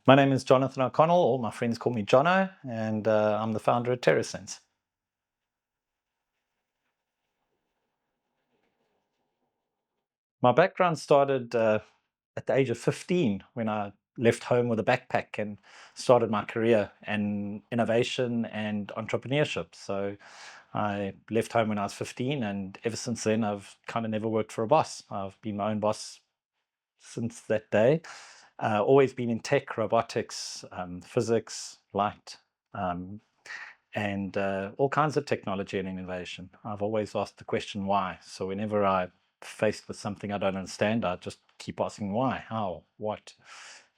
My name is Jonathan O'Connell. All my friends call me Jono, and I'm the founder of Terraense. My background started at the age of 15 when I left home with a backpack and started my career in innovation and entrepreneurship. So I left home when I was 15, and ever since then, I've kind of never worked for a boss. I've been my own boss since that day. Always been in tech, robotics, physics, light. Um, and all kinds of technology and innovation. I've always asked the question why. So whenever I'm faced with something I don't understand, I just keep asking why, how, what.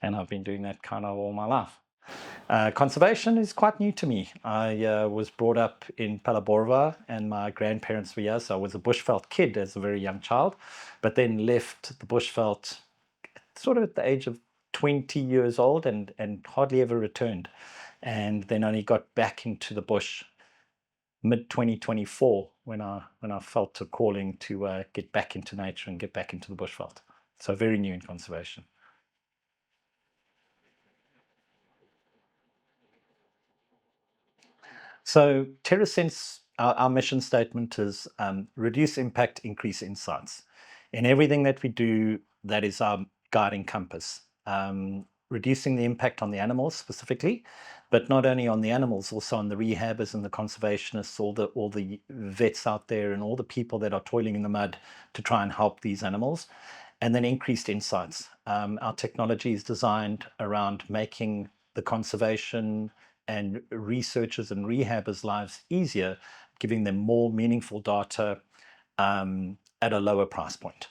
And I've been doing that kind of all my life. Conservation is quite new to me. I was brought up in Palaborva and my grandparents were here, so I was a bushveld kid as a very young child, but then left the bushveld sort of at the age of 20 years old and hardly ever returned. And then only got back into the bush mid 2024 when I felt a calling to get back into nature and get back into the bushveld. So very new in conservation. So Terrasense, our mission statement is reduce impact, increase insights. In everything that we do, that is our guiding compass. Reducing the impact on the animals specifically, but not only on the animals, also on the rehabbers and the conservationists, all the vets out there and all the people that are toiling in the mud to try and help these animals. And then increased insights. Our technology is designed around making the conservation and researchers and rehabbers' lives easier, giving them more meaningful data at a lower price point.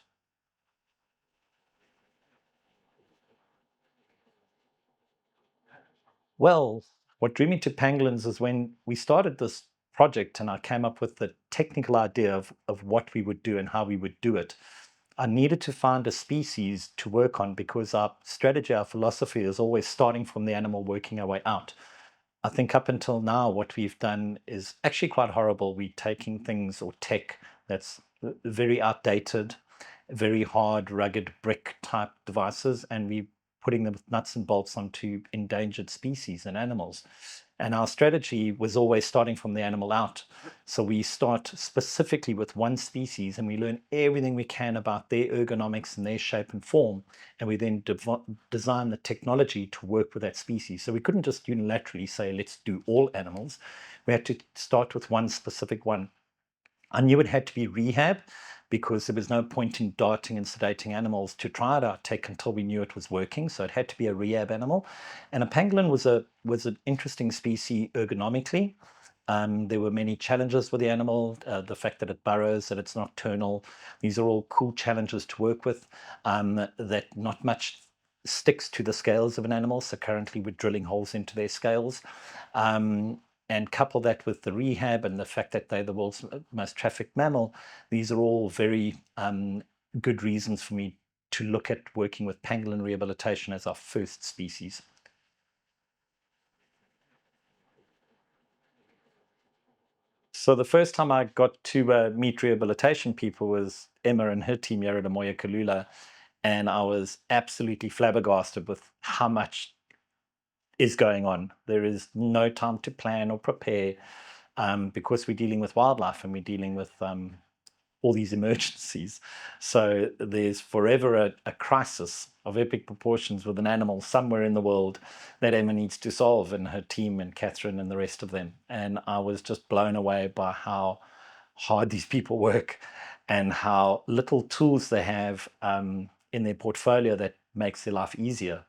Well, what drew me to pangolins is when we started this project and I came up with the technical idea of what we would do and how we would do it. I needed to find a species to work on because our strategy, our philosophy is always starting from the animal, working our way out. I think up until now, what we've done is actually quite horrible. We're taking things or tech that's very outdated, very hard, rugged brick type devices, and we putting them with nuts and bolts onto endangered species and animals. And our strategy was always starting from the animal out. So we start specifically with one species and we learn everything we can about their ergonomics and their shape and form. And we then design the technology to work with that species. So we couldn't just unilaterally say, let's do all animals. We had to start with one specific one. I knew it had to be rehab because there was no point in darting and sedating animals to try it out take until we knew it was working. So it had to be a rehab animal. And a pangolin was an interesting species ergonomically. There were many challenges with the animal, the fact that it burrows, that it's nocturnal. These are all cool challenges to work with, that not much sticks to the scales of an animal. So currently we're drilling holes into their scales. And couple that with the rehab and the fact that they're the world's most trafficked mammal, these are all very good reasons for me to look at working with pangolin rehabilitation as our first species. So the first time I got to meet rehabilitation people was Emma and her team here at Amoya Kalula, and I was absolutely flabbergasted with how much is going on. There is no time to plan or prepare because we're dealing with wildlife and we're dealing with all these emergencies. So there's forever a crisis of epic proportions with an animal somewhere in the world that Emma needs to solve, and her team and Catherine and the rest of them. And I was just blown away by how hard these people work and how little tools they have in their portfolio that makes their life easier.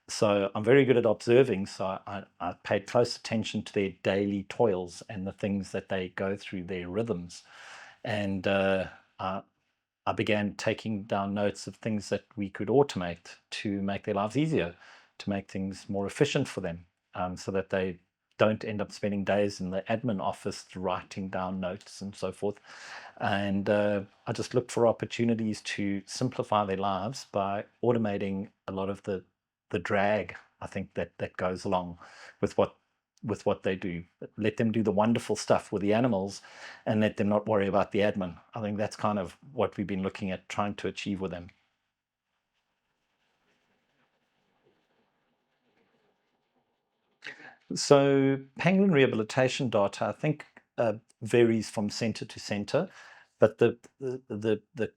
So I'm very good at observing. So I paid close attention to their daily toils and the things that they go through, their rhythms. And I, I began taking down notes of things that we could automate to make their lives easier, to make things more efficient for them, so that they don't end up spending days in the admin office writing down notes and so forth. And I just looked for opportunities to simplify their lives by automating a lot of the drag, I think, that goes along with what they do. Let them do the wonderful stuff with the animals and let them not worry about the admin. I think that's kind of what we've been looking at trying to achieve with them. So pangolin rehabilitation data, I think, varies from center to center, but the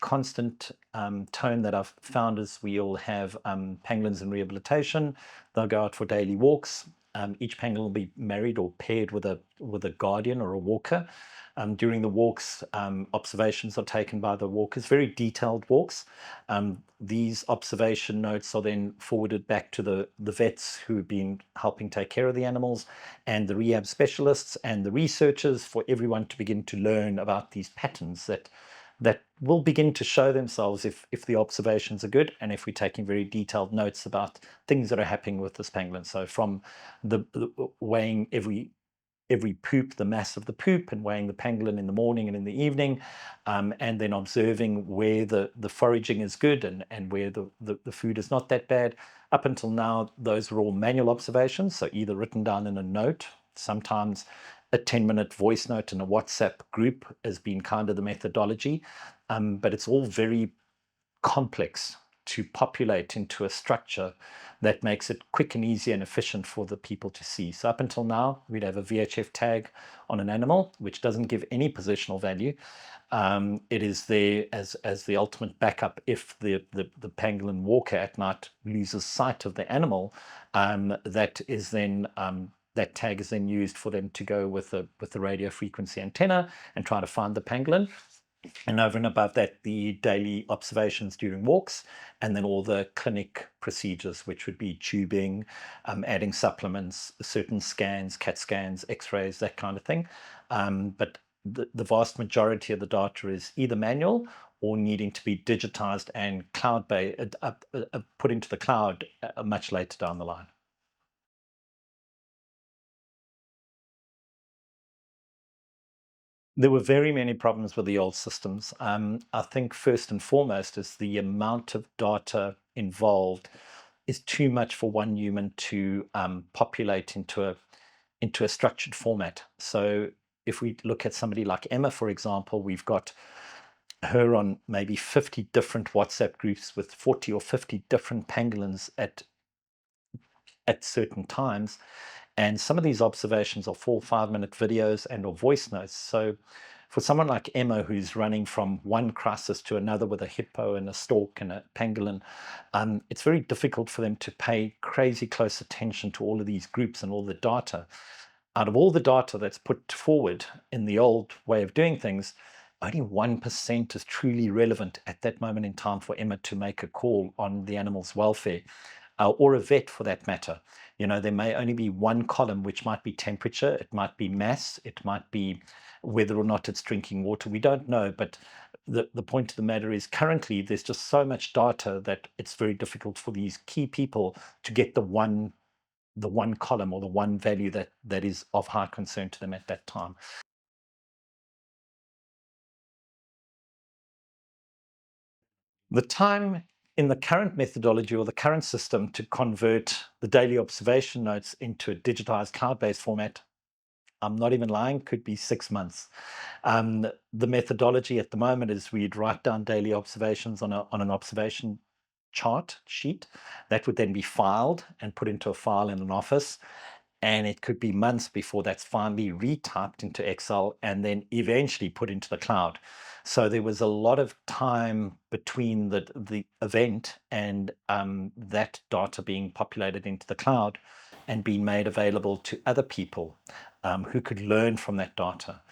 constant tone that I've found is we all have pangolins in rehabilitation. They'll go out for daily walks. Each pangolin will be married or paired with a guardian or a walker. During the walks, observations are taken by the walkers, very detailed walks. These observation notes are then forwarded back to the vets who have been helping take care of the animals, and the rehab specialists and the researchers, for everyone to begin to learn about these patterns that will begin to show themselves if the observations are good and if we're taking very detailed notes about things that are happening with this pangolin. So from the weighing every poop, the mass of the poop, and weighing the pangolin in the morning and in the evening, and then observing where the foraging is good and where the food is not that bad. Up until now, those were all manual observations, so either written down in a note, sometimes a 10-minute voice note in a WhatsApp group has been kind of the methodology, but it's all very complex to populate into a structure that makes it quick and easy and efficient for the people to see. So up until now, we'd have a VHF tag on an animal, which doesn't give any positional value. It is there as the ultimate backup if the pangolin walker at night loses sight of the animal. That is then that tag is then used for them to go with the radio frequency antenna and try to find the pangolin. And over and above that, the daily observations during walks, and then all the clinic procedures, which would be tubing, adding supplements, certain scans, CAT scans, x-rays, that kind of thing. But the vast majority of the data is either manual or needing to be digitized and cloud-based, put into the cloud much later down the line. There were very many problems with the old systems. I think first and foremost is the amount of data involved is too much for one human to populate into a structured format. So if we look at somebody like Emma, for example, we've got her on maybe 50 different WhatsApp groups with 40 or 50 different pangolins at certain times. And some of these observations are 4 or 5 minute videos and or voice notes. So for someone like Emma, who's running from one crisis to another with a hippo and a stork and a pangolin, it's very difficult for them to pay crazy close attention to all of these groups and all the data. Out of all the data that's put forward in the old way of doing things, only 1% is truly relevant at that moment in time for Emma to make a call on the animal's welfare, or a vet for that matter. You know, there may only be one column, which might be temperature, it might be mass, it might be whether or not it's drinking water. We don't know, but the point of the matter is currently there's just so much data that it's very difficult for these key people to get the one column or the one value that is of high concern to them at that time. The time in the current methodology or the current system to convert the daily observation notes into a digitized cloud-based format, I'm not even lying, could be 6 months. The methodology at the moment is we'd write down daily observations on an observation chart sheet that would then be filed and put into a file in an office. And it could be months before that's finally retyped into Excel and then eventually put into the cloud. So there was a lot of time between the event and that data being populated into the cloud and being made available to other people who could learn from that data.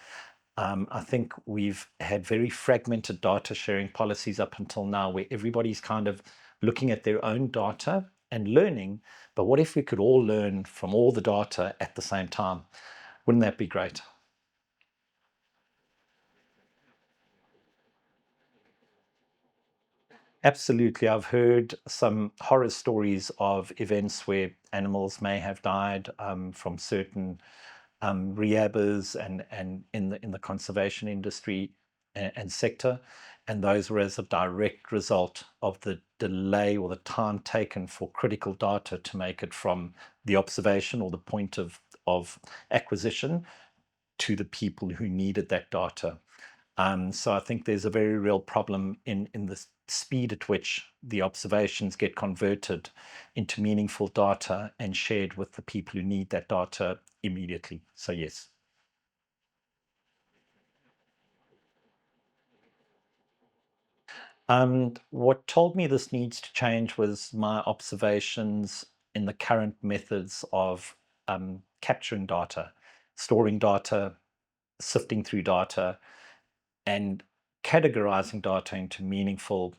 I think we've had very fragmented data sharing policies up until now, where everybody's kind of looking at their own data and learning. But what if we could all learn from all the data at the same time? Wouldn't that be great? Absolutely. I've heard some horror stories of events where animals may have died from certain rehabbers and in the conservation industry and sector, and those were as a direct result of the delay or the time taken for critical data to make it from the observation or the point of acquisition to the people who needed that data. So I think there's a very real problem in this speed at which the observations get converted into meaningful data and shared with the people who need that data immediately. So yes. What told me this needs to change was my observations in the current methods of capturing data, storing data, sifting through data, and categorizing data into meaningful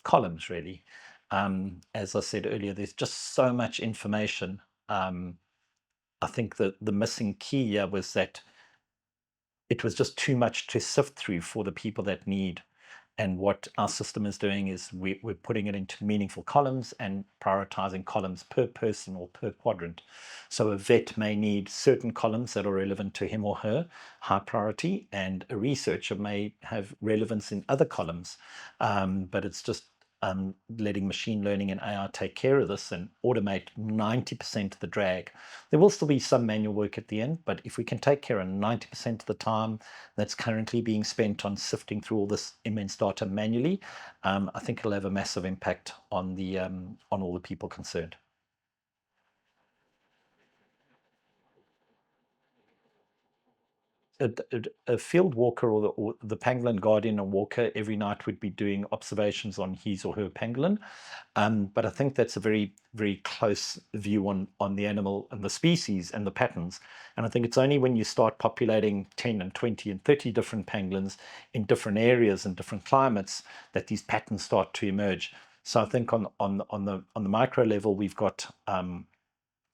columns, really. As I said earlier, there's just so much information. I think that the missing key here was that it was just too much to sift through for the people that need. And what our system is doing is we're putting it into meaningful columns and prioritizing columns per person or per quadrant. So a vet may need certain columns that are relevant to him or her, high priority, and a researcher may have relevance in other columns. But it's just letting machine learning and AI take care of this and automate 90% of the drag. There will still be some manual work at the end, but if we can take care of 90% of the time that's currently being spent on sifting through all this immense data manually, I think it'll have a massive impact on the on all the people concerned. A field walker or the pangolin guardian and walker every night would be doing observations on his or her pangolin. But I think that's a very, very close view on the animal and the species and the patterns. And I think it's only when you start populating 10 and 20 and 30 different pangolins in different areas and different climates that these patterns start to emerge. So I think on the micro level, we've got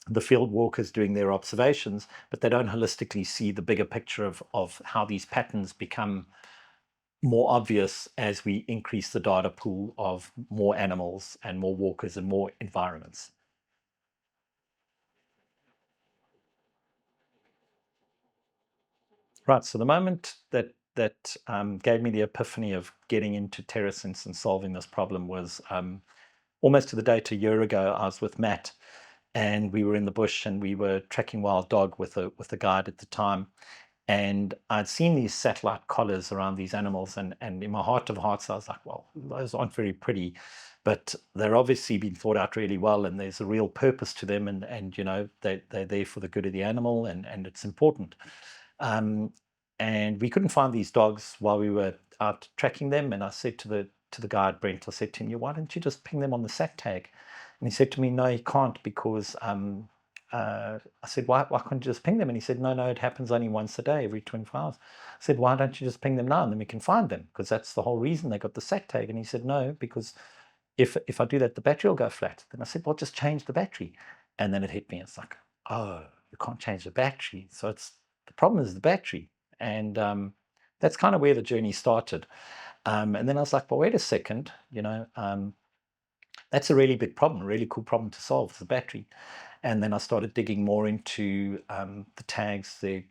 the field walkers doing their observations, but they don't holistically see the bigger picture of how these patterns become more obvious as we increase the data pool of more animals and more walkers and more environments. Right, so the moment that gave me the epiphany of getting into Terrasense and solving this problem was almost to the date a year ago. I was with Matt and we were in the bush and we were tracking wild dog with a guide at the time. And I'd seen these satellite collars around these animals, and in my heart of hearts, I was like, well, those aren't very pretty, but they're obviously been thought out really well, and there's a real purpose to them, and you know, they're there for the good of the animal, and it's important. Um, and we couldn't find these dogs while we were out tracking them, and I said to the guide, Brent, I said to him, why don't you just ping them on the sat tag? And he said to me, no, you can't, because I said, why can't you just ping them? And he said, no, it happens only once a day, every 24 hours. I said, why don't you just ping them now and then we can find them? Because that's the whole reason they got the sat tag. And he said, no, because if I do that, the battery will go flat. Then I said, well, just change the battery. And then it hit me. It's like, oh, you can't change the battery. So the problem is the battery. And that's kind of where the journey started. And then I was like, well, wait a second, that's a really big problem, a really cool problem to solve, the battery. And then I started digging more into the tags, the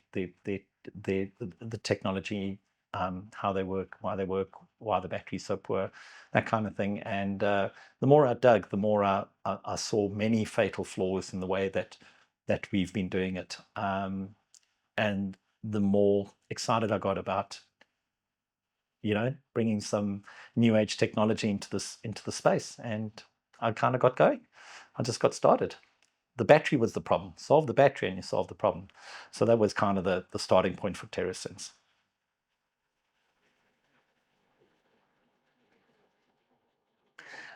technology, how they work, why the battery's so poor, that kind of thing. And the more I dug, the more I saw many fatal flaws in the way that we've been doing it. And the more excited I got about bringing some new age technology into the space, and I kind of got going. I just got started. The battery was the problem. Solve the battery and you solve the problem. So that was kind of the starting point for Terrasense.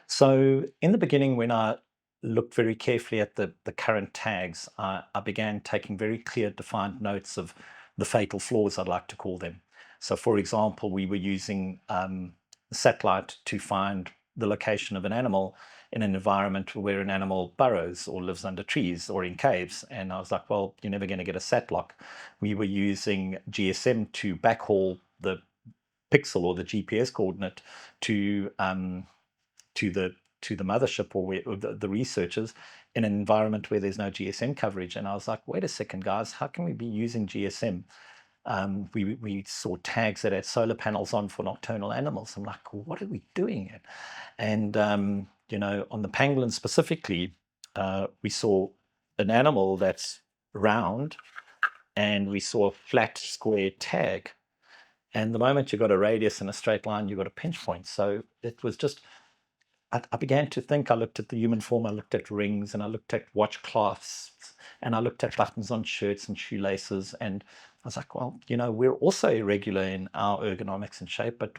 So in the beginning, when I looked very carefully at the current tags, I began taking very clear, defined notes of the fatal flaws, I'd like to call them. So for example, we were using satellite to find the location of an animal in an environment where an animal burrows or lives under trees or in caves. And I was like, well, you're never going to get a sat lock. We were using GSM to backhaul the pixel or the GPS coordinate to to the to the mothership or the researchers in an environment where there's no GSM coverage. And I was like, wait a second, guys, how can we be using GSM? We saw tags that had solar panels on for nocturnal animals. I'm like, what are we doing here? And on the pangolin specifically, we saw an animal that's round, and we saw a flat square tag. And the moment you got a radius and a straight line, you got a pinch point. So it was just, I began to think. I looked at the human form, I looked at rings, and I looked at watch clasps, and I looked at buttons on shirts and shoelaces. And I was like, well, we're also irregular in our ergonomics and shape, but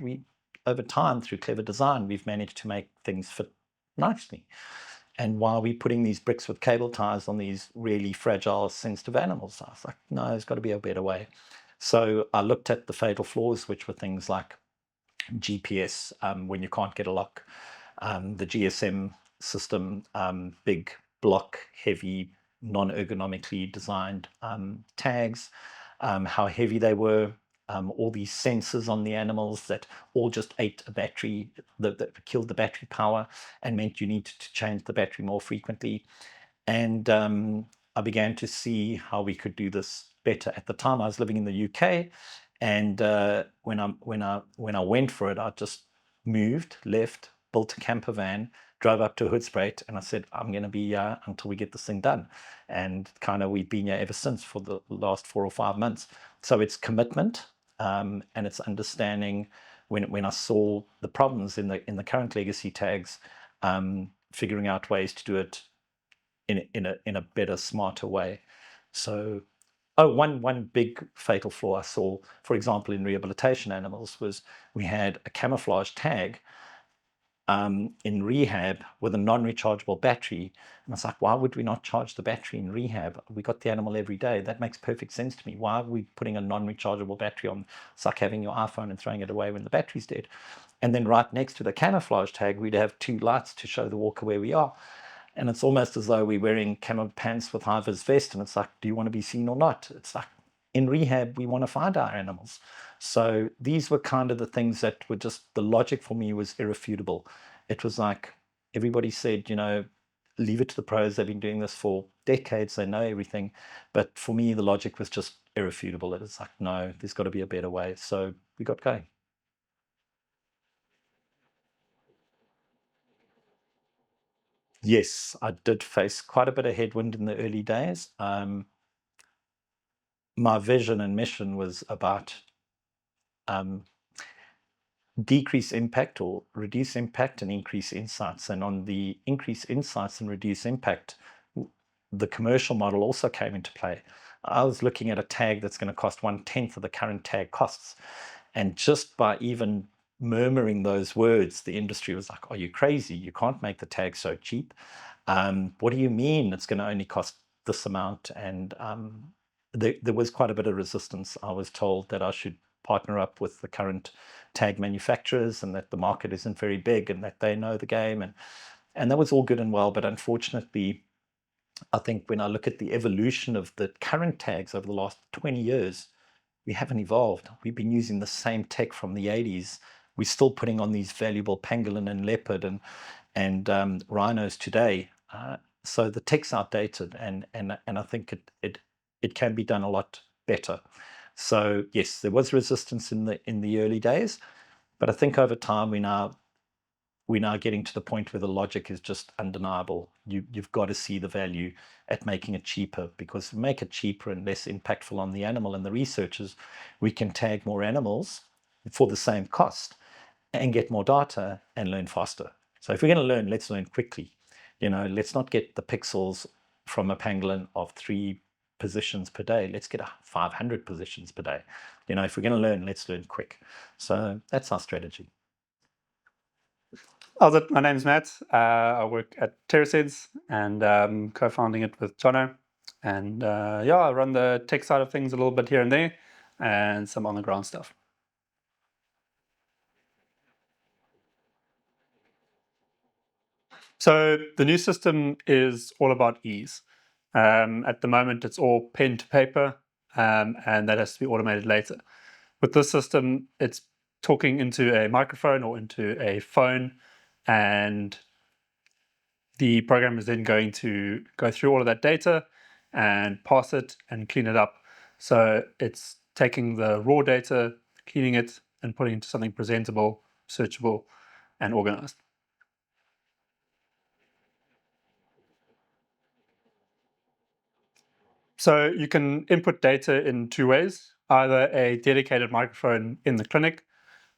over time, through clever design, we've managed to make things fit nicely. And why are we putting these bricks with cable ties on these really fragile, sensitive animals? I was like, no, there's got to be a better way. So I looked at the fatal flaws, which were things like GPS, when you can't get a lock, the GSM system, big block, heavy, non-ergonomically designed tags, how heavy they were, all these sensors on the animals that all just ate a battery, that killed the battery power and meant you needed to change the battery more frequently. And I began to see how we could do this better. At the time, I was living in the UK, and when I went for it, I just moved, left, built a camper van, drove up to Hoedspruit, and I said, I'm going to be here until we get this thing done. And kind of we've been here ever since for the last 4 or 5 months. So it's commitment, and it's understanding. When I saw the problems in the current legacy tags, figuring out ways to do it in a better, smarter way. So, one big fatal flaw I saw, for example, in rehabilitation animals, was we had a camouflage tag in rehab with a non-rechargeable battery. And I was like, why would we not charge the battery in rehab? We got the animal every day. That makes perfect sense to me. Why are we putting a non-rechargeable battery on? It's like having your iPhone and throwing it away when the battery's dead. And then right next to the camouflage tag, we'd have 2 lights to show the walker where we are. And it's almost as though we're wearing camo pants with high-vis vest, and it's like, do you want to be seen or not? It's like, in rehab, we want to find our animals. So these were kind of the things that were just, the logic for me was irrefutable. It was like, everybody said, leave it to the pros. They've been doing this for decades. They know everything. But for me, the logic was just irrefutable. It was like, no, there's got to be a better way. So we got going. Yes, I did face quite a bit of headwind in the early days. My vision and mission was about um, decrease impact or reduce impact and increase insights. And on the increase insights and reduce impact, the commercial model also came into play. I was looking at a tag that's going to cost 1/10 of the current tag costs. And just by even murmuring those words, the industry was like, are you crazy? You can't make the tag so cheap. What do you mean it's going to only cost this amount? And there was quite a bit of resistance. I was told that I should partner up with the current tag manufacturers and that the market isn't very big and that they know the game. And that was all good and well. But unfortunately, I think when I look at the evolution of the current tags over the last 20 years, we haven't evolved. We've been using the same tech from the 80s. We're still putting on these valuable pangolin and leopard and rhinos today. So the tech's outdated, and I think it can be done a lot better. So yes, there was resistance in the early days, but I think over time we're now getting to the point where the logic is just undeniable. You've got to see the value at making it cheaper, because if we make it cheaper and less impactful on the animal and the researchers, we can tag more animals for the same cost and get more data and learn faster. So if we're going to learn, let's learn quickly. Let's not get the pixels from a pangolin of 3 positions per day. Let's get 500 positions per day. If we're going to learn, let's learn quick. So that's our strategy. My name's Matt. I work at Terraense and co-founding it with Jono. And I run the tech side of things a little bit here and there and some on the ground stuff. So the new system is all about ease. At the moment, it's all pen to paper, and that has to be automated later. With this system, it's talking into a microphone or into a phone, and the program is then going to go through all of that data and parse it and clean it up. So it's taking the raw data, cleaning it, and putting it into something presentable, searchable, and organized. So you can input data in 2 ways. either a dedicated microphone in the clinic,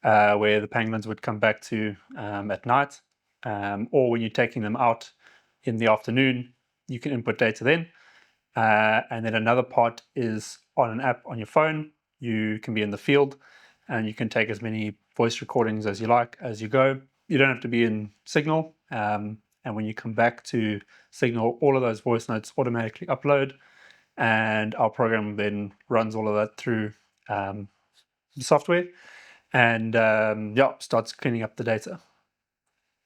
where the pangolins would come back to at night, or when you're taking them out in the afternoon, you can input data then. And then another part is on an app on your phone. You can be in the field and you can take as many voice recordings as you like as you go. You don't have to be in Signal. And when you come back to Signal, all of those voice notes automatically upload, and our program then runs all of that through the software and starts cleaning up the data.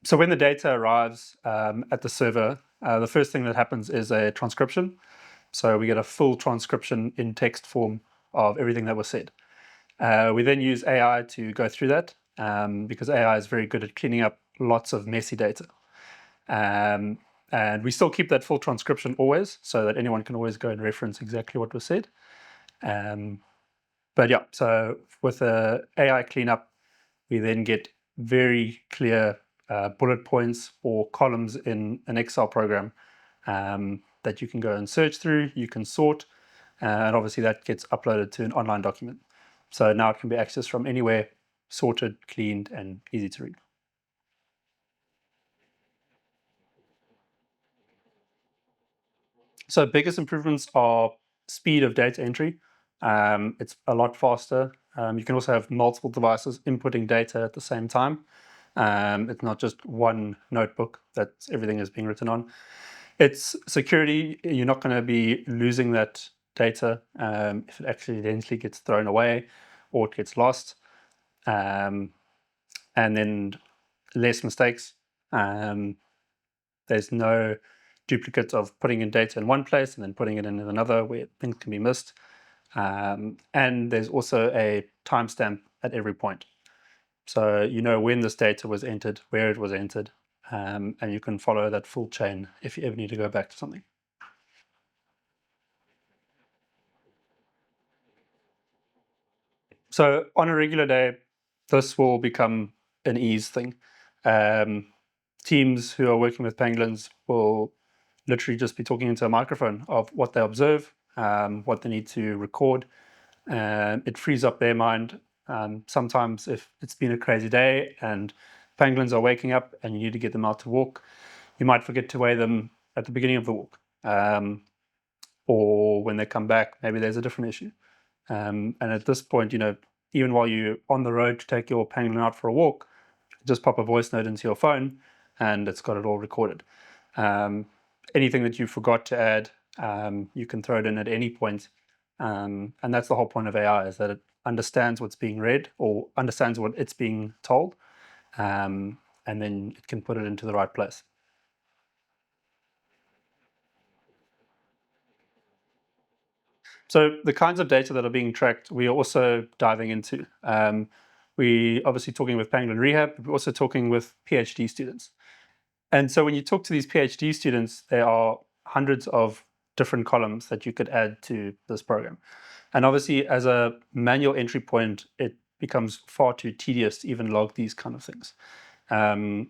So when the data arrives at the server, the first thing that happens is a transcription. So we get a full transcription in text form of everything that was said. We then use AI to go through that because AI is very good at cleaning up lots of messy data. And we still keep that full transcription always so that anyone can always go and reference exactly what was said. But yeah, so with the AI cleanup, we then get very clear bullet points or columns in an Excel program that you can go and search through, you can sort, and obviously that gets uploaded to an online document. So now it can be accessed from anywhere, sorted, cleaned, and easy to read. So biggest improvements are speed of data entry. It's a lot faster. You can also have multiple devices inputting data at the same time. It's not just one notebook that everything is being written on. It's security. You're not going to be losing that data if it accidentally gets thrown away or it gets lost. And then less mistakes. There's no duplicate of putting in data in one place and then putting it in another where things can be missed. And there's also a timestamp at every point. So you know when this data was entered, where it was entered, and you can follow that full chain if you ever need to go back to something. So on a regular day, this will become an ease thing. Um, Teams who are working with pangolins will literally just be talking into a microphone of what they observe, what they need to record. It frees up their mind. Sometimes if it's been a crazy day and pangolins are waking up and you need to get them out to walk, you might forget to weigh them at the beginning of the walk. Or when they come back, maybe there's a different issue. And at this point, even while you're on the road to take your pangolin out for a walk, just pop a voice note into your phone and it's got it all recorded. Anything that you forgot to add, you can throw it in at any point. And that's the whole point of AI, is that it understands what's being read or understands what it's being told, and then it can put it into the right place. So the kinds of data that are being tracked, we are also diving into. We obviously talking with Pangolin Rehab, but we're also talking with PhD students. And so when you talk to these PhD students, there are hundreds of different columns that you could add to this program. And obviously, as a manual entry point, it becomes far too tedious to even log these kind of things. The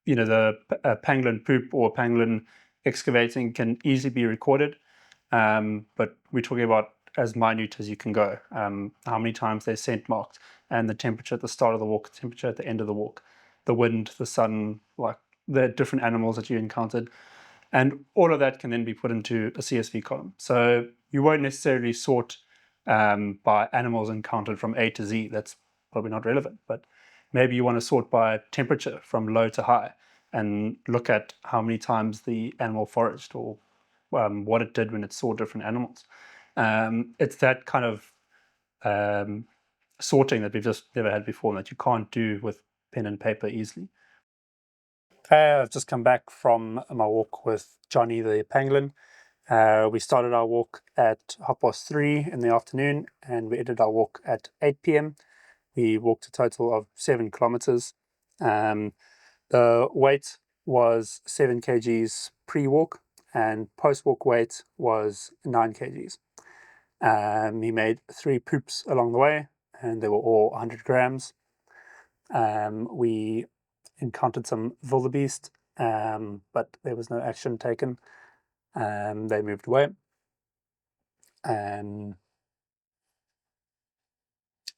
pangolin poop or pangolin excavating can easily be recorded, but we're talking about as minute as you can go. How many times they're scent marked, and the temperature at the start of the walk, the temperature at the end of the walk, the wind, the sun, like the different animals that you encountered. And all of that can then be put into a CSV column. So you won't necessarily sort by animals encountered from A to Z. That's probably not relevant, but maybe you want to sort by temperature from low to high and look at how many times the animal foraged or what it did when it saw different animals. It's that kind of sorting that we've just never had before, and that you can't do with pen and paper easily. I've just come back from my walk with Johnny the pangolin. We started our walk at 3:30 in the afternoon and we ended our walk at 8 p.m. We walked a total of 7 kilometers. The weight was 7 kgs pre-walk and post-walk weight was 9 kgs. He made 3 poops along the way and they were all 100 grams. We encountered some wildebeest, but there was no action taken. They moved away.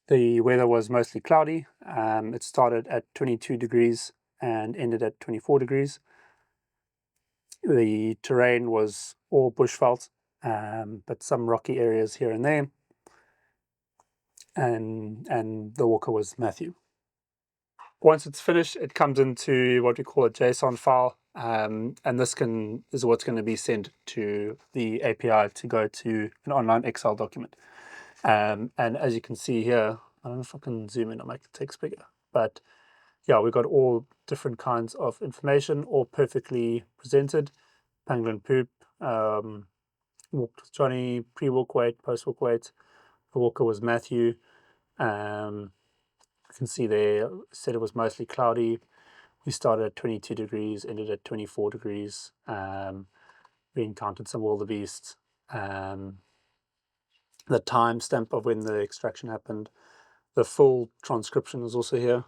The weather was mostly cloudy. It started at 22 degrees and ended at 24 degrees. The terrain was all bushveld, but some rocky areas here and there. And the walker was Matthew. Once it's finished, it comes into what we call a JSON file, and this is what's going to be sent to the API to go to an online Excel document. And as you can see here, I don't know if I can zoom in or make the text bigger, but yeah, we've got all different kinds of information, all perfectly presented. Pangolin poop, walked with Johnny, pre-walk weight, post-walk weight. The walker was Matthew. You can see there, said it was mostly cloudy. We started at 22 degrees, ended at 24 degrees. We encountered some wildebeest. The timestamp of when the extraction happened. The full transcription is also here.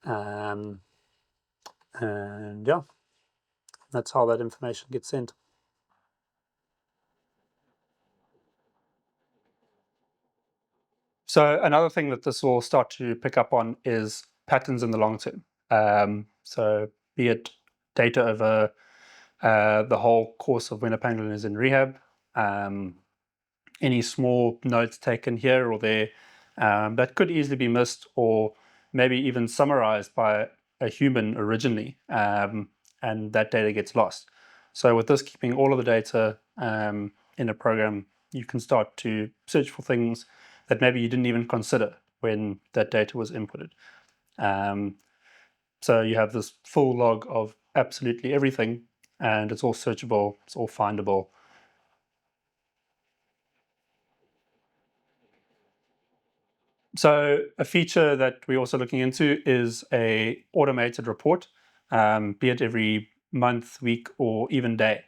And yeah, that's how that information gets sent. So another thing that this will start to pick up on is patterns in the long term. So be it data over the whole course of when a pangolin is in rehab, any small notes taken here or there that could easily be missed or maybe even summarized by a human originally, and that data gets lost. So with this, keeping all of the data in a program, you can start to search for things that maybe you didn't even consider when that data was inputted. So you have this full log of absolutely everything, and it's all searchable, it's all findable. So a feature that we're also looking into is a automated report, be it every month, week, or even day,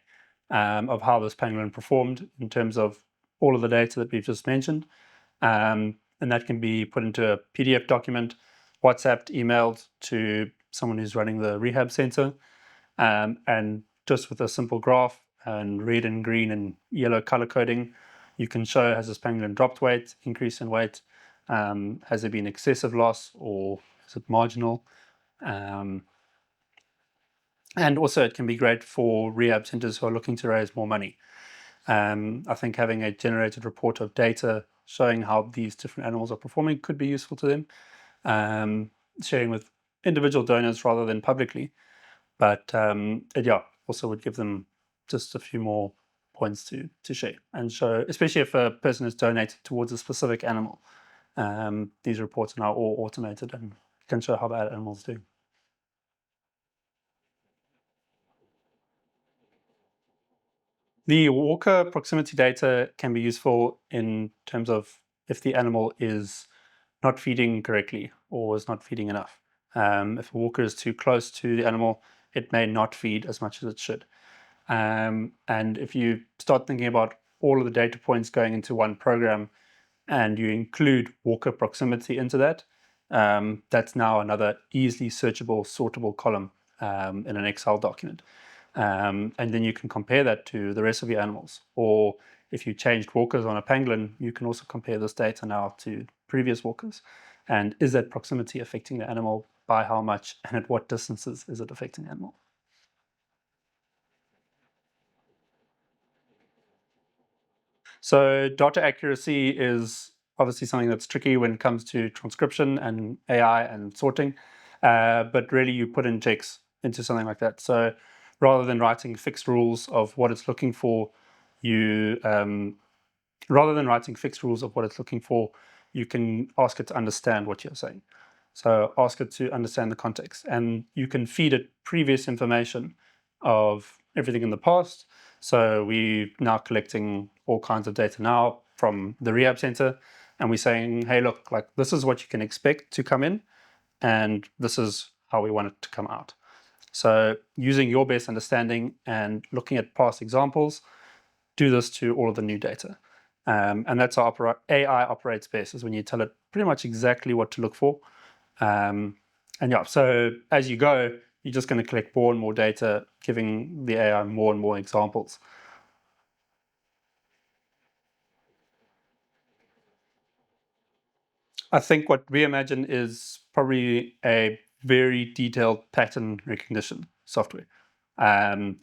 of how this pangolin performed in terms of all of the data that we've just mentioned. And that can be put into a PDF document, WhatsApped, emailed to someone who's running the rehab center. And just with a simple graph and red and green and yellow color coding, you can show, has this pangolin dropped weight, increased in weight, has there been excessive loss, or is it marginal? And also it can be great for rehab centers who are looking to raise more money. I think having a generated report of data showing how these different animals are performing could be useful to them, sharing with individual donors rather than publicly. But yeah, also would give them just a few more points to share and show, especially if a person has donated towards a specific animal. These reports are now all automated and can show how that animal's doing. The walker proximity data can be useful in terms of if the animal is not feeding correctly or is not feeding enough. If a walker is too close to the animal, it may not feed as much as it should. And if you start thinking about all of the data points going into one program and you include walker proximity into that, that's now another easily searchable, sortable column in an Excel document. And then you can compare that to the rest of your animals. Or if you changed walkers on a pangolin, you can also compare this data now to previous walkers. And is that proximity affecting the animal? By how much? And at what distances is it affecting the animal? So data accuracy is obviously something that's tricky when it comes to transcription and AI and sorting, but really you put in checks into something like that. So rather than writing fixed rules of what it's looking for, you rather than writing fixed rules of what it's looking for, you can ask it to understand what you're saying. So ask it to understand the context, and you can feed it previous information of everything in the past. So we're now collecting all kinds of data now from the rehab center, and we're saying, hey, look, like this is what you can expect to come in, and this is how we want it to come out. So using your best understanding and looking at past examples, do this to all of the new data. And that's how AI operates best, is when you tell it pretty much exactly what to look for. And yeah, so as you go, you're just going to collect more and more data, giving the AI more and more examples. I think what we imagine is probably a very detailed pattern recognition software, um,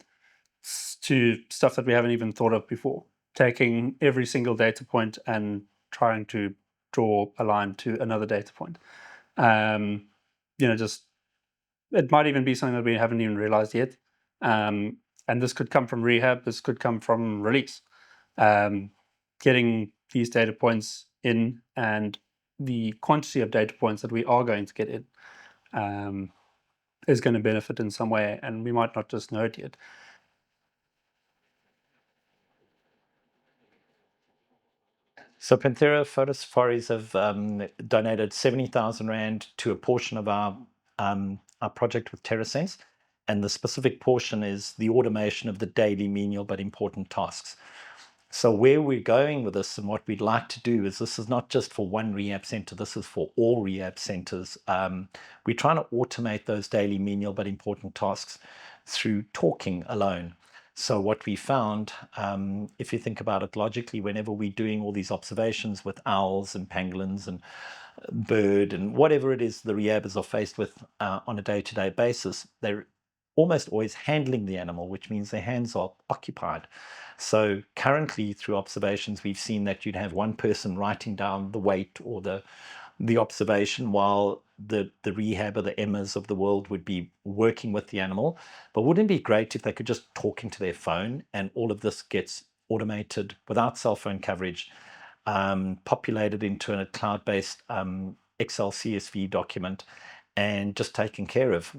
to stuff that we haven't even thought of before, taking every single data point and trying to draw a line to another data point. Um, just it might even be something that we haven't even realized yet. And this could come from rehab, this could come from release. Getting these data points in and the quantity of data points that we are going to get in um, is going to benefit in some way, and we might not just know it yet. So Panthera Photo Safaris have donated 70,000 Rand to a portion of our project with Terraense. And the specific portion is the automation of the daily menial but important tasks. So where we're going with this and what we'd like to do is, this is not just for one rehab center, this is for all rehab centers. We're trying to automate those daily menial but important tasks through talking alone. So what we found, if you think about it logically, whenever we're doing all these observations with owls and pangolins and bird and whatever it is the rehabbers are faced with on a day-to-day basis, they're almost always handling the animal, which means their hands are occupied. So currently, through observations, we've seen that you'd have one person writing down the weight or the observation, while the rehabber, the Emmas of the world, would be working with the animal. But wouldn't it be great if they could just talk into their phone and all of this gets automated without cell phone coverage, populated into a cloud-based Excel CSV document, and just taken care of?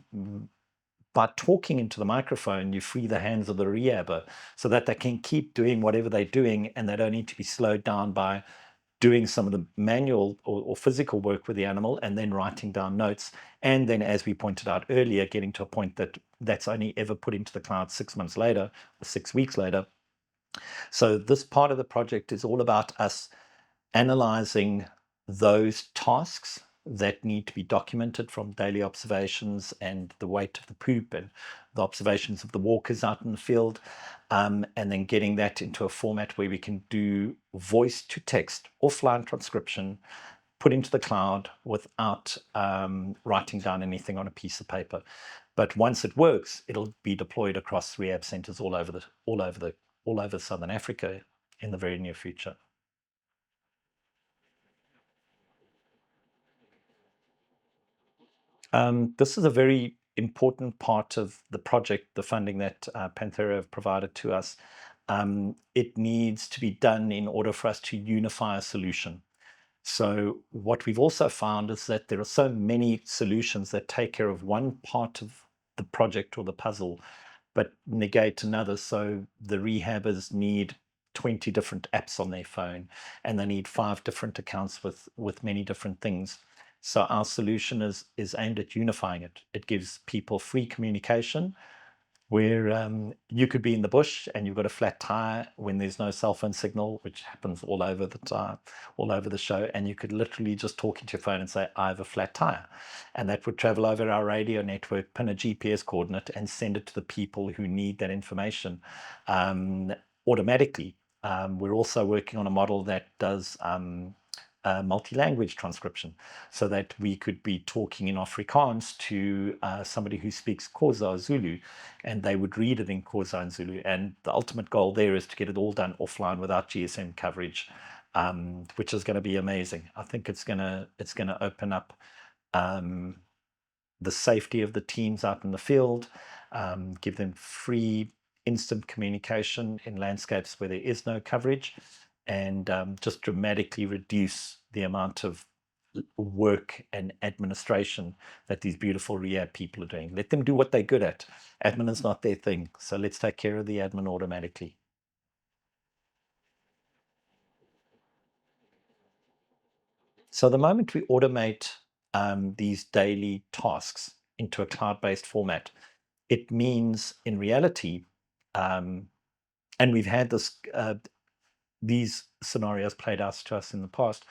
By talking into the microphone, you free the hands of the rehabber so that they can keep doing whatever they're doing, and they don't need to be slowed down by doing some of the manual or physical work with the animal and then writing down notes. And then, as we pointed out earlier, getting to a point that that's only ever put into the cloud 6 months later or 6 weeks later. So this part of the project is all about us analyzing those tasks that need to be documented from daily observations and the weight of the poop and the observations of the walkers out in the field, and then getting that into a format where we can do voice to text offline transcription, put into the cloud without writing down anything on a piece of paper. But once it works, it'll be deployed across rehab centers all over Southern Africa in the very near future. This is a very important part of the project, the funding that Panthera have provided to us. It needs to be done in order for us to unify a solution. So what we've also found is that there are so many solutions that take care of one part of the project or the puzzle, but negate another. So the rehabbers need 20 different apps on their phone, and they need 5 different accounts with many different things. So our solution is aimed at unifying it. It gives people free communication, where you could be in the bush and you've got a flat tire when there's no cell phone signal, which happens all over the time, all over the show, and you could literally just talk into your phone and say, I have a flat tire. And that would travel over our radio network, pin a GPS coordinate, and send it to the people who need that information automatically. We're also working on a model that does multi-language transcription, so that we could be talking in Afrikaans to somebody who speaks Xhosa Zulu, and they would read it in Xhosa and Zulu. And the ultimate goal there is to get it all done offline without GSM coverage, which is going to be amazing. I think it's going to open up the safety of the teams out in the field, give them free instant communication in landscapes where there is no coverage, and just dramatically reduce the amount of work and administration that these beautiful rehab people are doing. Let them do what they're good at. Admin is not their thing, so let's take care of the admin automatically. So the moment we automate these daily tasks into a cloud-based format, it means in reality, and we've had these scenarios played out to us in the past,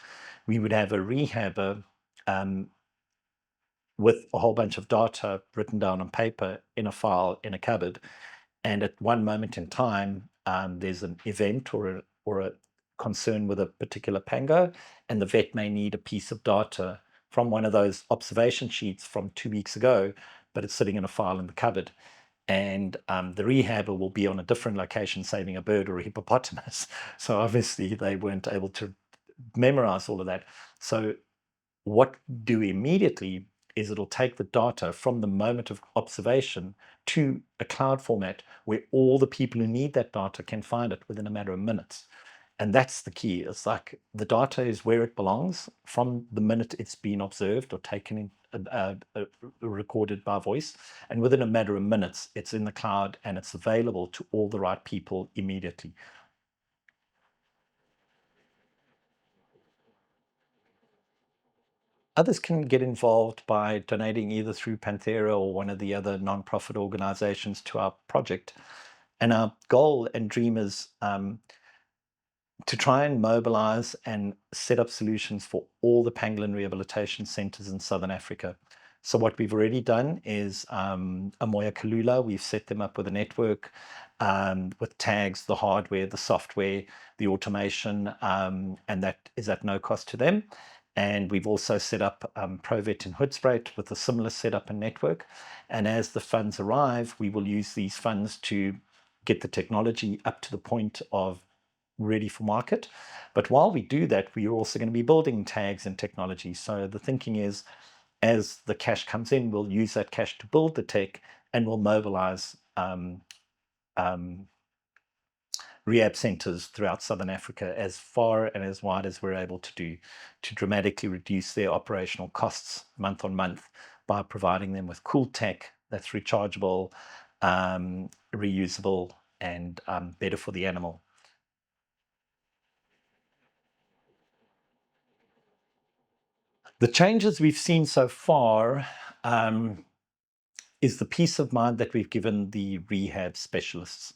we would have a rehabber with a whole bunch of data written down on paper in a file in a cupboard, and at one moment in time, there's an event or a concern with a particular pango, and the vet may need a piece of data from one of those observation sheets from 2 weeks ago, but it's sitting in a file in the cupboard. And the rehabber will be on a different location saving a bird or a hippopotamus. So obviously they weren't able to memorize all of that. So what do immediately is it'll take the data from the moment of observation to a cloud format where all the people who need that data can find it within a matter of minutes. And that's the key. It's like the data is where it belongs from the minute it's been observed or taken in, recorded by voice. And within a matter of minutes, it's in the cloud and it's available to all the right people immediately. Others can get involved by donating either through Panthera or one of the other non-profit organizations to our project. And our goal and dream is to try and mobilize and set up solutions for all the pangolin rehabilitation centers in Southern Africa. So what we've already done is Amoya Kalula, we've set them up with a network with tags, the hardware, the software, the automation, and that is at no cost to them. And we've also set up ProVet in Hoedspruit with a similar setup and network. And as the funds arrive, we will use these funds to get the technology up to the point of ready for market. But while we do that, we are also going to be building tags and technology. So the thinking is, as the cash comes in, we'll use that cash to build the tech and we'll mobilize rehab centers throughout Southern Africa as far and as wide as we're able to do to dramatically reduce their operational costs month on month by providing them with cool tech that's rechargeable, reusable, and better for the animal. The changes we've seen so far is the peace of mind that we've given the rehab specialists.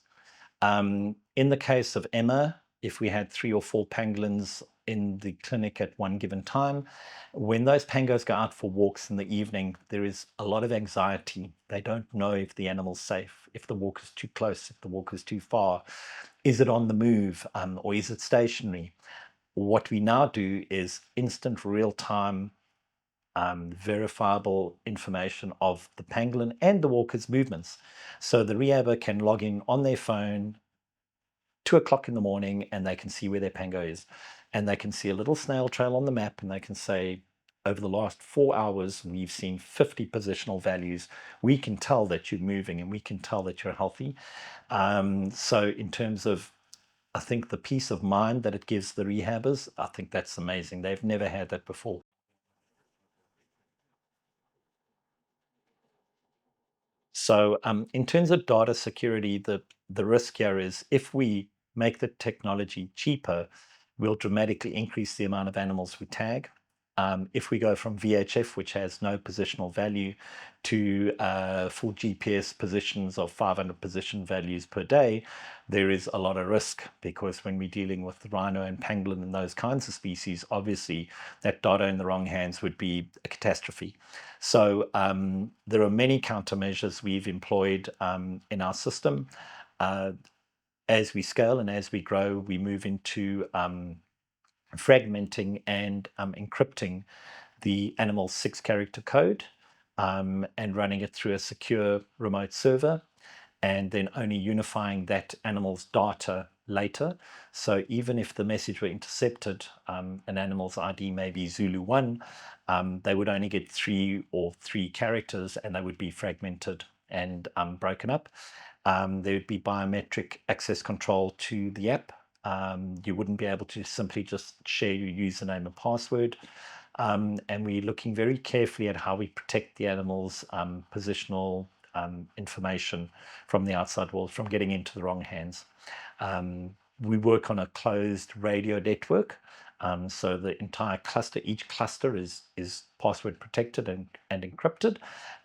In the case of Emma, if we had 3 or 4 pangolins in the clinic at one given time, when those pangos go out for walks in the evening, there is a lot of anxiety. They don't know if the animal's safe, if the walk is too close, if the walk is too far. Is it on the move, or is it stationary? What we now do is instant real-time verifiable information of the pangolin and the walker's movements. So the rehabber can log in on their phone 2 o'clock in the morning and they can see where their pango is. And they can see a little snail trail on the map and they can say, over the last 4 hours, we've seen 50 positional values. We can tell that you're moving and we can tell that you're healthy. So in terms of, I think the peace of mind that it gives the rehabbers, I think that's amazing. They've never had that before. So in terms of data security, the risk here is if we make the technology cheaper, we'll dramatically increase the amount of animals we tag. If we go from VHF, which has no positional value, to full GPS positions of 500 position values per day, there is a lot of risk because when we're dealing with rhino and pangolin and those kinds of species, obviously that data in the wrong hands would be a catastrophe. So there are many countermeasures we've employed in our system. As we scale and as we grow, we move into fragmenting and encrypting the animal's 6-character code and running it through a secure remote server, and then only unifying that animal's data later. So even if the message were intercepted, an animal's ID may be Zulu 1, they would only get 3 characters and they would be fragmented and broken up. There would be biometric access control to the app. You wouldn't be able to simply just share your username and password. And we're looking very carefully at how we protect the animal's positional information from the outside world, from getting into the wrong hands. We work on a closed radio network. So the entire cluster, each cluster is password protected and encrypted.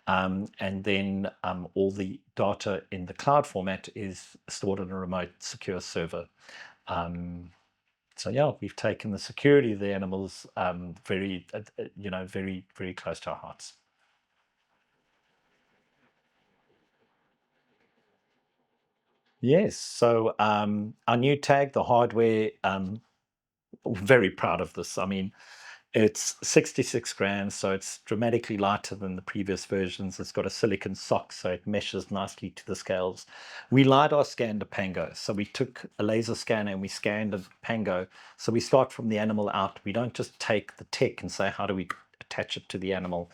And then all the data in the cloud format is stored on a remote secure server. So yeah, we've taken the security of the animals very, very close to our hearts. Yes. So our new tag, the hardware very proud of this. I mean, it's 66 grams, so it's dramatically lighter than the previous versions. It's got a silicon sock, so it meshes nicely to the scales. We LiDAR scanned a pango. So we took a laser scanner and we scanned a pango. So we start from the animal out. We don't just take the tech and say, how do we attach it to the animal?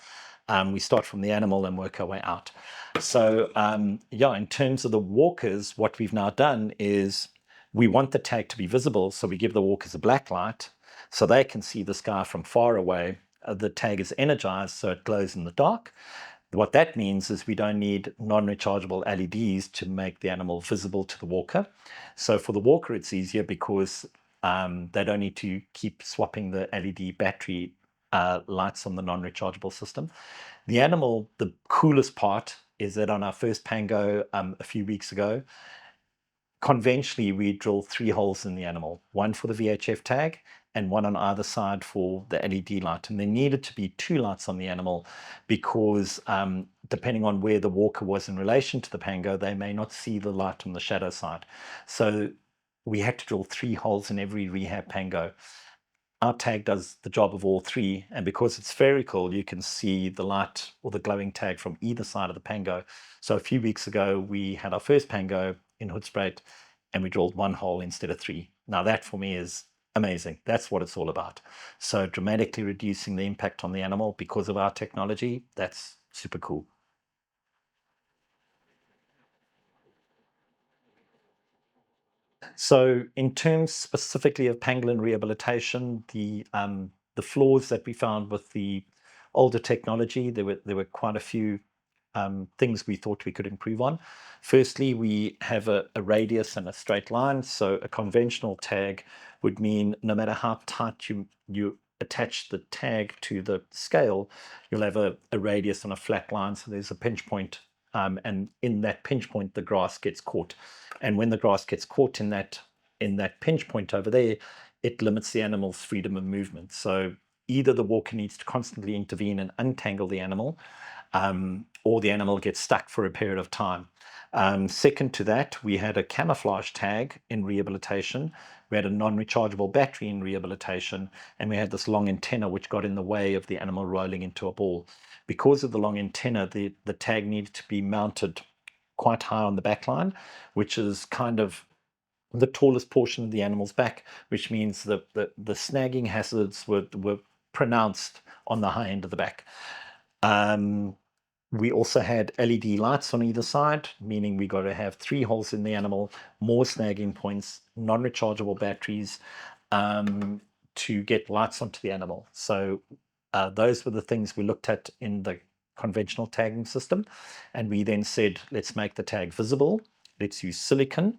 We start from the animal and work our way out. So yeah, in terms of the walkers, what we've now done is we want the tag to be visible. So we give the walkers a black light so they can see the sky from far away. The tag is energized, so it glows in the dark. What that means is we don't need non-rechargeable LEDs to make the animal visible to the walker. So for the walker, it's easier because they don't need to keep swapping the LED battery lights on the non-rechargeable system. The animal, the coolest part is that on our first Pango a few weeks ago, conventionally we drill 3 holes in the animal, one for the VHF tag and one on either side for the LED light. And there needed to be 2 lights on the animal because depending on where the walker was in relation to the Pango, they may not see the light on the shadow side. So we had to drill 3 holes in every rehab Pango. Our tag does the job of all 3, and because it's spherical, you can see the light or the glowing tag from either side of the Pango. So a few weeks ago, we had our first Pango in Hoedspruit, and we drilled 1 hole instead of 3. Now that for me is amazing. That's what it's all about. So dramatically reducing the impact on the animal because of our technology, that's super cool. So in terms specifically of pangolin rehabilitation, the flaws that we found with the older technology, there were quite a few things we thought we could improve on. Firstly, we have a radius and a straight line. So a conventional tag would mean no matter how tight you attach the tag to the scale, you'll have a radius and a flat line. So there's a pinch point, and in that pinch point, the grass gets caught. And when the grass gets caught in that pinch point over there, it limits the animal's freedom of movement. So either the walker needs to constantly intervene and untangle the animal, or the animal gets stuck for a period of time. Second to that, we had a camouflage tag in rehabilitation. We had a non-rechargeable battery in rehabilitation, and we had this long antenna which got in the way of the animal rolling into a ball. Because of the long antenna, the tag needed to be mounted quite high on the back line, which is kind of the tallest portion of the animal's back, which means that the snagging hazards were pronounced on the high end of the back. We also had LED lights on either side, meaning we got to have 3 holes in the animal, more snagging points, non-rechargeable batteries to get lights onto the animal. So those were the things we looked at in the conventional tagging system. And we then said, let's make the tag visible. Let's use silicon.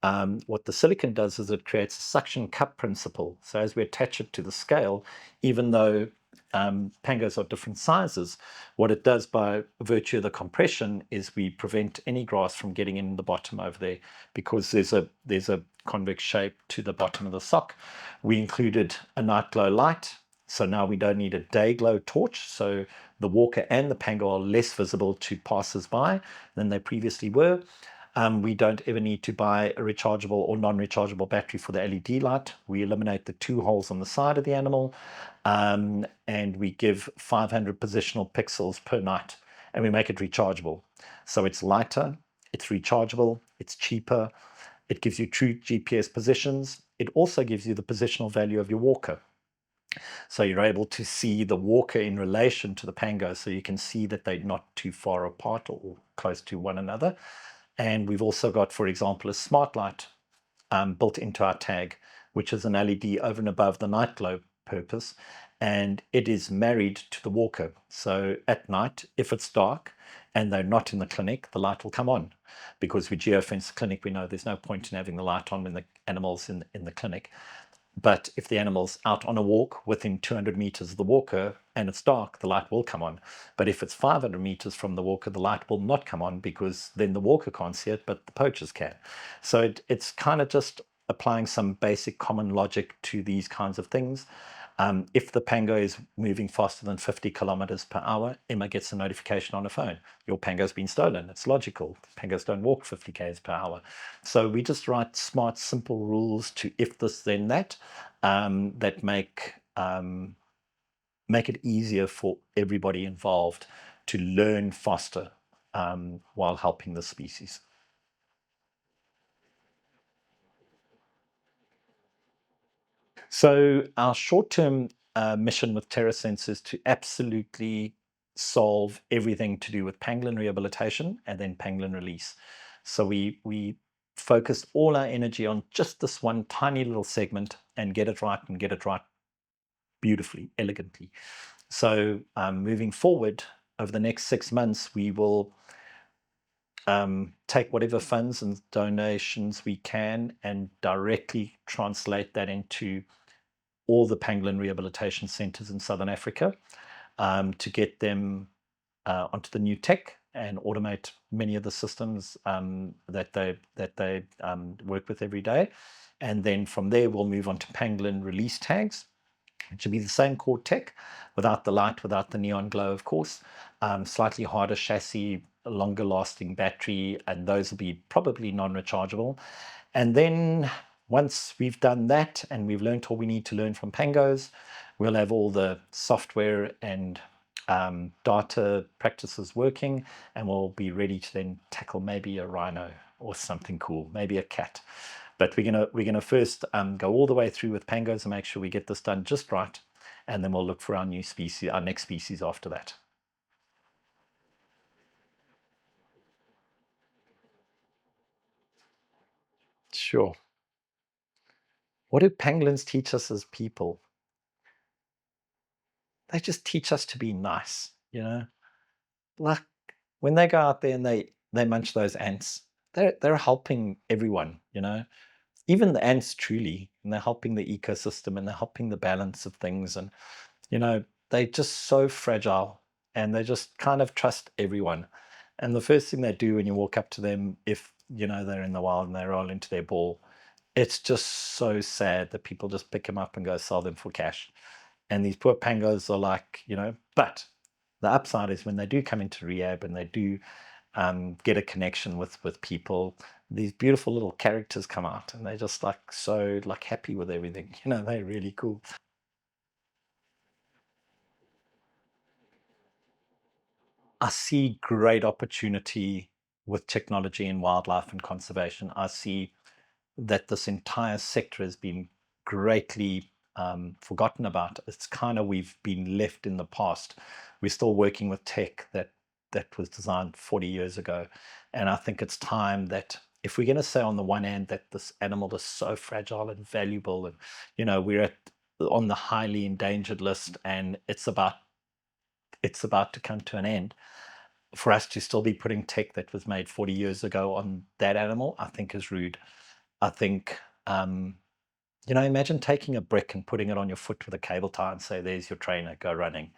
What the silicon does is it creates a suction cup principle. So as we attach it to the scale, even though pangos are different sizes, what it does by virtue of the compression is we prevent any grass from getting in the bottom over there, because there's a convex shape to the bottom of the sock. We included a night glow light, so now we don't need a day glow torch, so the walker and the pango are less visible to passers-by than they previously were. We don't ever need to buy a rechargeable or non-rechargeable battery for the LED light. We eliminate the 2 holes on the side of the animal, and we give 500 positional pixels per night, and we make it rechargeable. So it's lighter, it's rechargeable, it's cheaper, it gives you true GPS positions. It also gives you the positional value of your walker. So you're able to see the walker in relation to the pango, so you can see that they're not too far apart or close to one another. And we've also got, for example, a smart light built into our tag, which is an LED over and above the night glow purpose, and it is married to the walker. So at night, if it's dark and they're not in the clinic, the light will come on. Because we geofence the clinic, we know there's no point in having the light on when the animal's in the clinic. But if the animal's out on a walk within 200 meters of the walker and it's dark, the light will come on. But if it's 500 meters from the walker, the light will not come on, because then the walker can't see it, but the poachers can. So it's kind of just applying some basic common logic to these kinds of things. If the pango is moving faster than 50 kilometers per hour, Emma gets a notification on her phone. Your pango's been stolen. It's logical. Pangos don't walk 50 k's per hour. So we just write smart, simple rules to if this, then that, that make it easier for everybody involved to learn faster while helping the species. So our short-term mission with Terrasense is to absolutely solve everything to do with pangolin rehabilitation and then pangolin release. So we focus all our energy on just this one tiny little segment and get it right, and get it right beautifully, elegantly. So moving forward over the next 6 months, we will take whatever funds and donations we can and directly translate that into all the pangolin rehabilitation centers in Southern Africa to get them onto the new tech and automate many of the systems that they work with every day. And then from there, we'll move on to pangolin release tags. It should be the same core tech, without the light, without the neon glow, of course. Slightly harder chassis, longer lasting battery, and those will be probably non-rechargeable. And then once we've done that and we've learned all we need to learn from Pangos, we'll have all the software and data practices working, and we'll be ready to then tackle maybe a rhino or something cool, maybe a cat. But we're gonna first go all the way through with Pangos and make sure we get this done just right, and then we'll look for our new species, our next species after that. Sure. What do pangolins teach us as people? They just teach us to be nice, you know? Like when they go out there and they munch those ants, they're helping everyone, you know? Even the ants truly, and they're helping the ecosystem and they're helping the balance of things. And, you know, they're just so fragile and they just kind of trust everyone. And the first thing they do when you walk up to them, if, you know, they're in the wild and they roll into their ball, it's just so sad that people just pick them up and go sell them for cash. And these poor pangos are like, you know, but the upside is when they do come into rehab and they do get a connection with people, these beautiful little characters come out and they're just like so like happy with everything. You know, they're really cool. I see great opportunity with technology in wildlife and conservation. I see that this entire sector has been greatly forgotten about. It's kind of, we've been left in the past. We're still working with tech that was designed 40 years ago. And I think it's time that if we're going to say on the one hand that this animal is so fragile and valuable, and you know we're on the highly endangered list, and it's about to come to an end, for us to still be putting tech that was made 40 years ago on that animal, I think is rude. I think, you know, imagine taking a brick and putting it on your foot with a cable tie and say, there's your trainer, go running.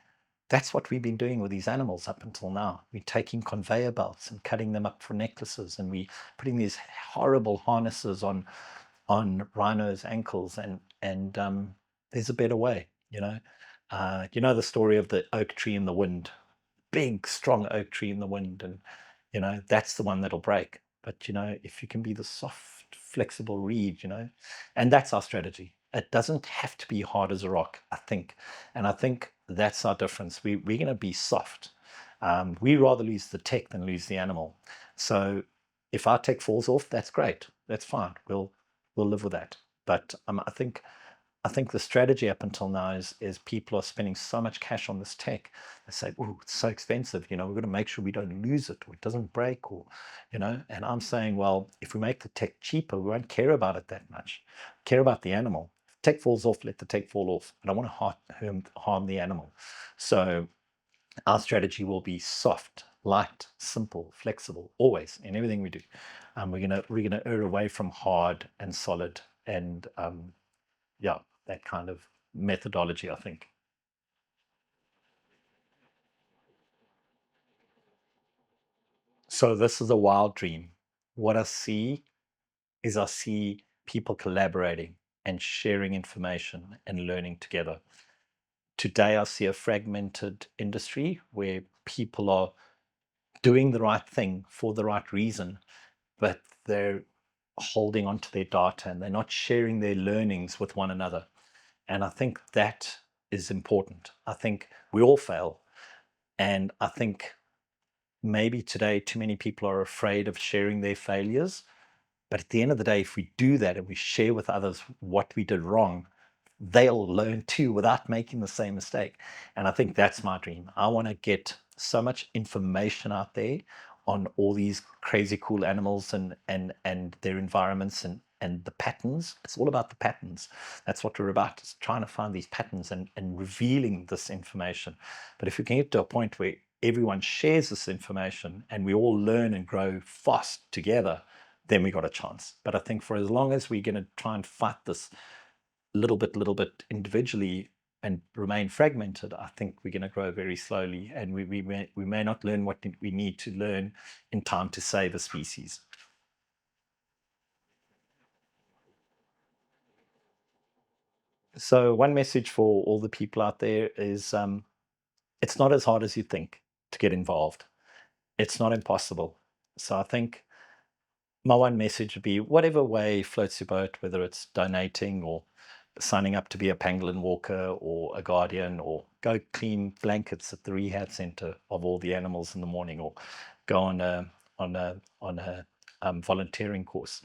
That's what we've been doing with these animals up until now. We're taking conveyor belts and cutting them up for necklaces, and we putting these horrible harnesses on rhinos' ankles, and there's a better way, you know. You know the story of the oak tree in the wind, big, strong oak tree in the wind, and you know that's the one that'll break. But you know, if you can be the soft, flexible reed, you know, and that's our strategy. It doesn't have to be hard as a rock, I think, and I think that's our difference. We're going to be soft. We rather lose the tech than lose the animal. So if our tech falls off, that's great. That's fine. We'll live with that. But I think the strategy up until now is people are spending so much cash on this tech. They say, "Oh, it's so expensive. You know, we're going to make sure we don't lose it or it doesn't break, or, you know." And I'm saying, well, if we make the tech cheaper, we won't care about it that much. Care about the animal. If tech falls off, let the tech fall off. I don't want to harm the animal. So our strategy will be soft, light, simple, flexible, always in everything we do. We're gonna err away from hard and solid, and yeah, that kind of methodology, I think. So this is a wild dream. What I see people collaborating and sharing information and learning together. today I see a fragmented industry where people are doing the right thing for the right reason, but they're holding on to their data and they're not sharing their learnings with one another. And I think that is important. I think we all fail. And I think maybe today too many people are afraid of sharing their failures. But at the end of the day, if we do that and we share with others what we did wrong, they'll learn too without making the same mistake. And I think that's my dream. I want to get so much information out there on all these crazy cool animals and their environments and the patterns. It's all about the patterns. That's what we're about, is trying to find these patterns and revealing this information. But if we can get to a point where everyone shares this information and we all learn and grow fast together, then we got a chance. But I think for as long as we're going to try and fight this little bit individually and remain fragmented, I think we're going to grow very slowly, and we may not learn what we need to learn in time to save a species. So one message for all the people out there is it's not as hard as you think to get involved. It's not impossible. So I think my one message would be, whatever way floats your boat, whether it's donating or signing up to be a pangolin walker or a guardian, or go clean blankets at the rehab center of all the animals in the morning, or go on a volunteering course.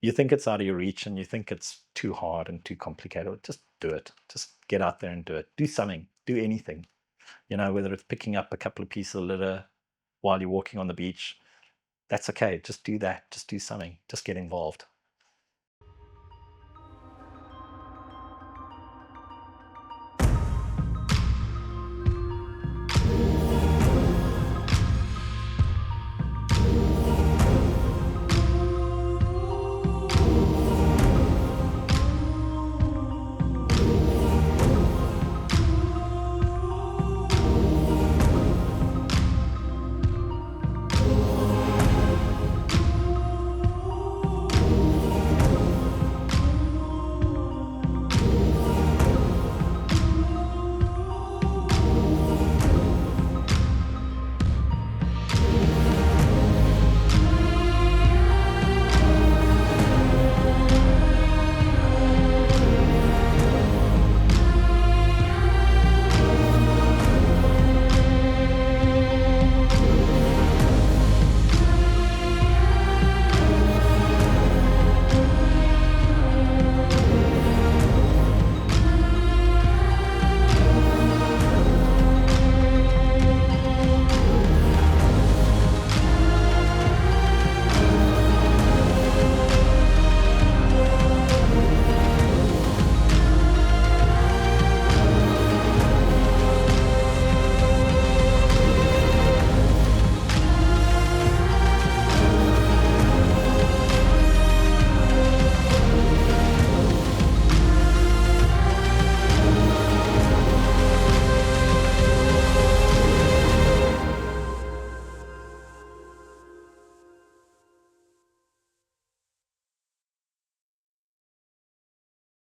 You think it's out of your reach and you think it's too hard and too complicated, just do it. Just get out there and do it. Do something. Do anything. Whether it's picking up a couple of pieces of litter while you're walking on the beach, that's okay. Just do that. Just do something. Just get involved.